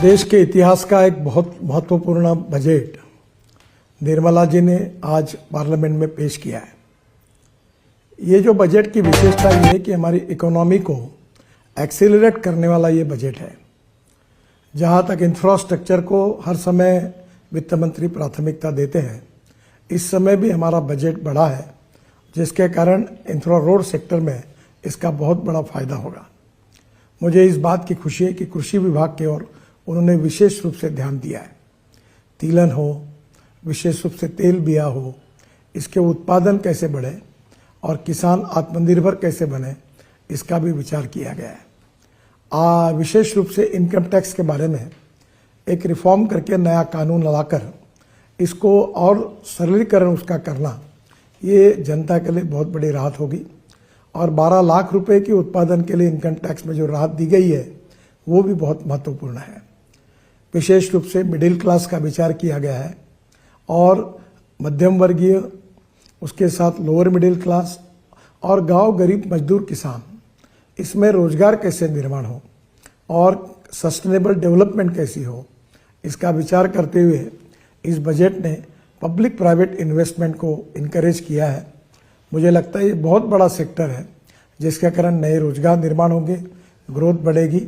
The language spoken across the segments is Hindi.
देश के इतिहास का एक बहुत महत्वपूर्ण बजट निर्मला जी ने आज पार्लियामेंट में पेश किया है। ये जो बजट की विशेषता ये है कि हमारी इकोनॉमी को एक्सेलरेट करने वाला ये बजट है। जहाँ तक इंफ्रास्ट्रक्चर को हर समय वित्त मंत्री प्राथमिकता देते हैं, इस समय भी हमारा बजट बढ़ा है, जिसके कारण इंफ्रा रोड सेक्टर में इसका बहुत बड़ा फायदा होगा। मुझे इस बात की खुशी है कि कृषि विभाग की ओर उन्होंने विशेष रूप से ध्यान दिया है। तिलहन हो, विशेष रूप से तेल बिया हो, इसके उत्पादन कैसे बढ़े और किसान आत्मनिर्भर कैसे बने, इसका भी विचार किया गया है। विशेष रूप से इनकम टैक्स के बारे में एक रिफॉर्म करके नया कानून लाकर इसको और सरलीकरण उसका करना, ये जनता के लिए बहुत बड़ी राहत होगी। और 12 लाख रुपए की उत्पादन के लिए इनकम टैक्स में जो राहत दी गई है, वो भी बहुत महत्वपूर्ण है। विशेष रूप से मिडिल क्लास का विचार किया गया है और मध्यम वर्गीय, उसके साथ लोअर मिडिल क्लास और गांव गरीब मजदूर किसान, इसमें रोजगार कैसे निर्माण हो और सस्टेनेबल डेवलपमेंट कैसी हो, इसका विचार करते हुए इस बजट ने पब्लिक प्राइवेट इन्वेस्टमेंट को इनकरेज किया है। मुझे लगता है ये बहुत बड़ा सेक्टर है, जिसके कारण नए रोजगार निर्माण होंगे, ग्रोथ बढ़ेगी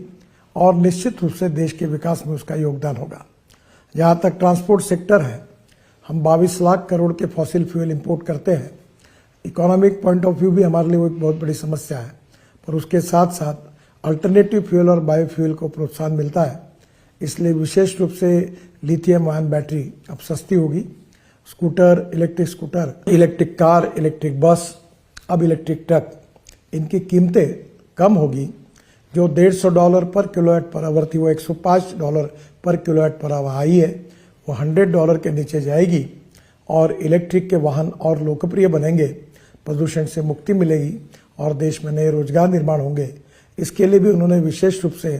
और निश्चित रूप से देश के विकास में उसका योगदान होगा। जहाँ तक ट्रांसपोर्ट सेक्टर है, हम 22 लाख करोड़ के फॉसिल फ्यूल इंपोर्ट करते हैं। इकोनॉमिक पॉइंट ऑफ व्यू भी हमारे लिए वो एक बहुत बड़ी समस्या है, पर उसके साथ साथ अल्टरनेटिव फ्यूल और बायोफ्यूल को प्रोत्साहन मिलता है। इसलिए विशेष रूप से लिथियम आयन बैटरी अब सस्ती होगी। Scooter, electric car, electric bus, अब इलेक्ट्रिक ट्रक, इनकी कीमतें कम होगी। जो $150 पर किलोवाट पर आवर थी, वो $105 पर किलोवाट पर आवर आई है, वो $100 के नीचे जाएगी और इलेक्ट्रिक के वाहन और लोकप्रिय बनेंगे, प्रदूषण से मुक्ति मिलेगी और देश में नए रोजगार निर्माण होंगे। इसके लिए भी उन्होंने विशेष रूप से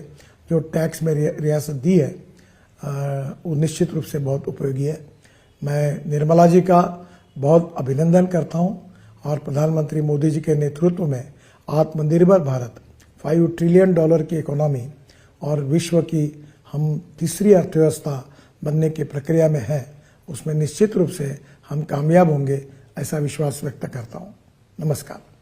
जो टैक्स में रियासत दी है, वो निश्चित रूप से बहुत उपयोगी है। मैं निर्मला जी का बहुत अभिनंदन करता हूं और प्रधानमंत्री मोदी जी के नेतृत्व में आत्मनिर्भर भारत, $5 ट्रिलियन की इकोनॉमी और विश्व की हम तीसरी अर्थव्यवस्था बनने की प्रक्रिया में है, उसमें निश्चित रूप से हम कामयाब होंगे, ऐसा विश्वास व्यक्त करता हूं। नमस्कार।